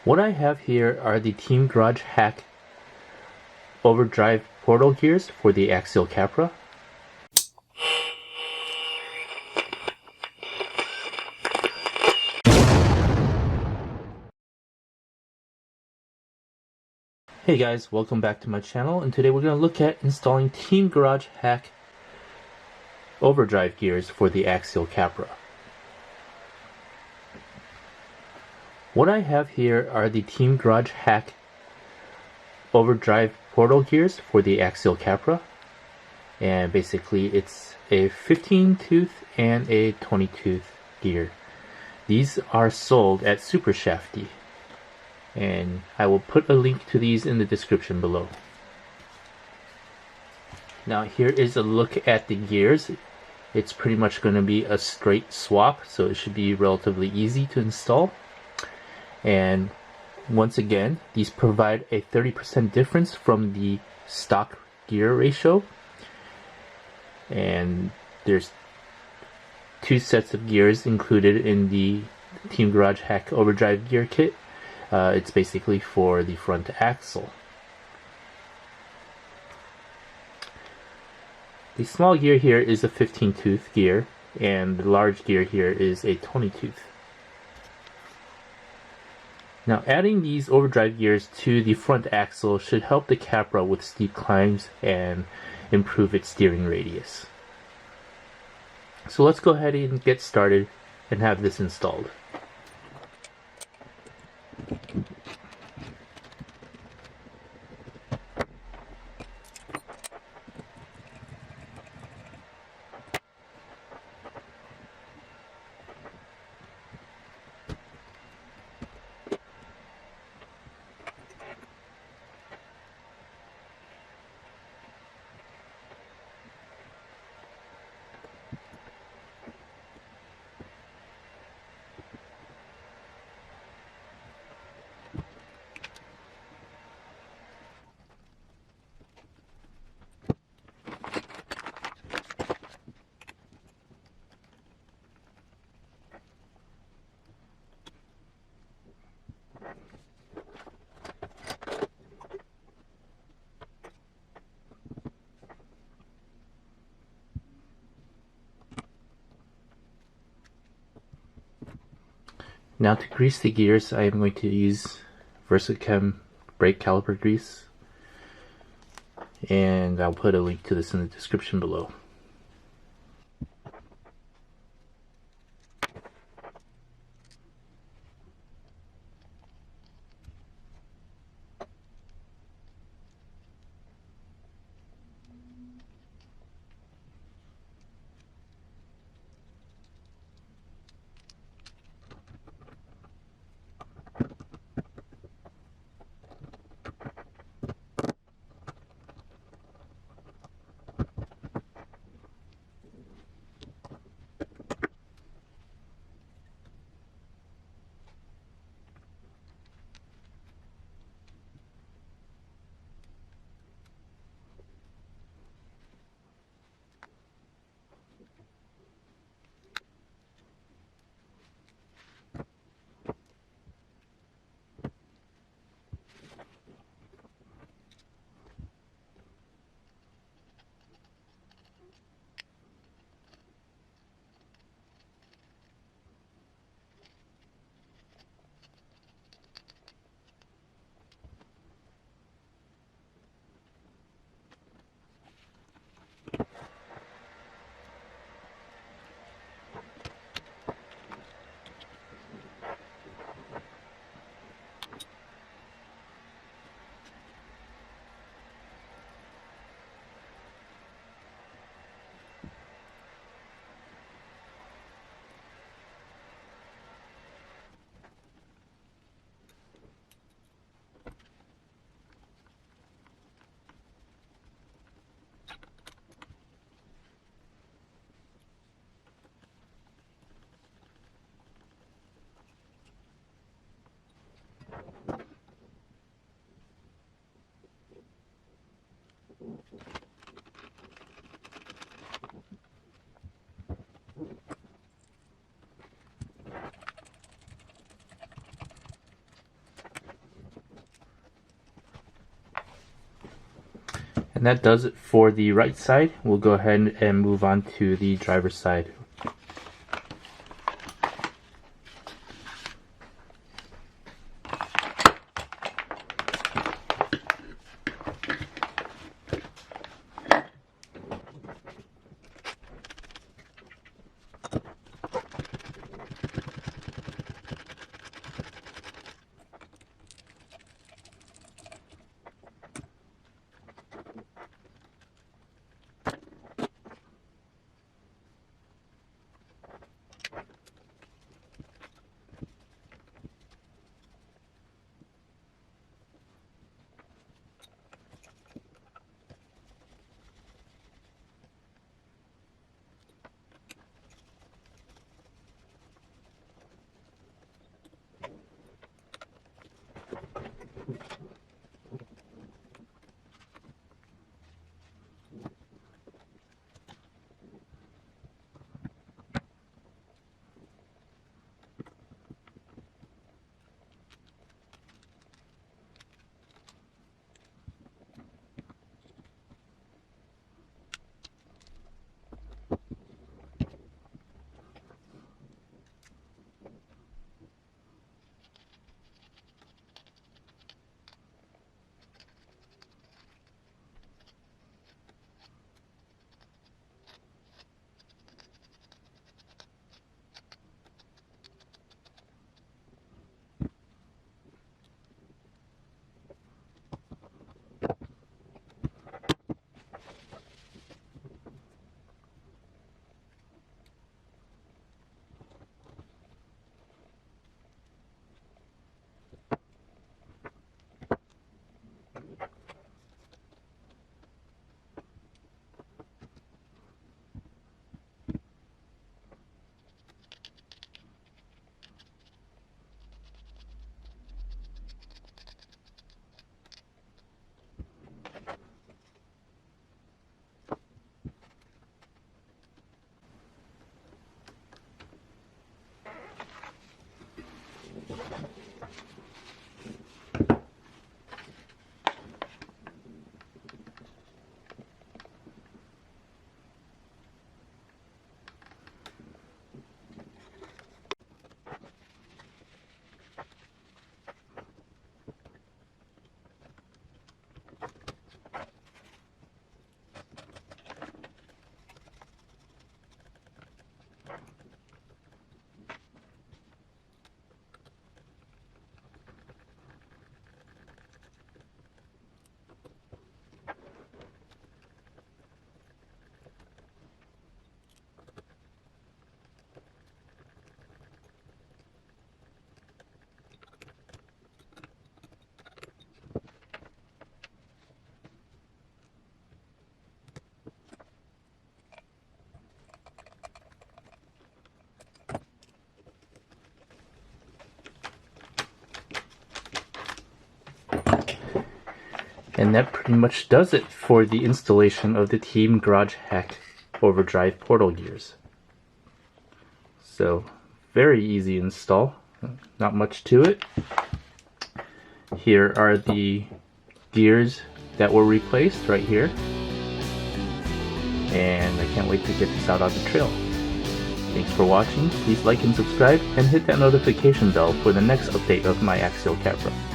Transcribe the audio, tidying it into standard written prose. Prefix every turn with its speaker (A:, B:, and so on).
A: What I have here are the Team Garage Hack Overdrive portal gears for the Axial Capra. Hey guys, welcome back to my channel, and today we're going to look at installing Team Garage Hack Overdrive gears for the Axial Capra. What I have here are the Team Garage Hack Overdrive portal gears for the Axial Capra, and basically it's a 15 tooth and a 20 tooth gear. These are sold at Super Shafty, and I will put a link to these in the description below. Now here is a look at the gears. It's pretty much going to be a straight swap, so it should be relatively easy to install. And once again, these provide a 30% difference from the stock gear ratio. And there's two sets of gears included in the Team Garage Hack Overdrive gear kit. It's basically for the front axle. The small gear here is a 15 tooth gear, and the large gear here is a 20 tooth. Now, adding these overdrive gears to the front axle should help the Capra with steep climbs and improve its steering radius. So let's go ahead and get started and have this installed. Now to grease the gears, I am going to use Versachem brake caliper grease, and I'll put a link to this in the description below. And that does it for the right side. We'll go ahead and move on to the driver's side. And that pretty much does it for the installation of the Team Garage Hack Overdrive portal gears. So, very easy install, not much to it. Here are the gears that were replaced right here. And I can't wait to get this out on the trail. Thanks for watching. Please like and subscribe and hit that notification bell for the next update of my Axial Capra.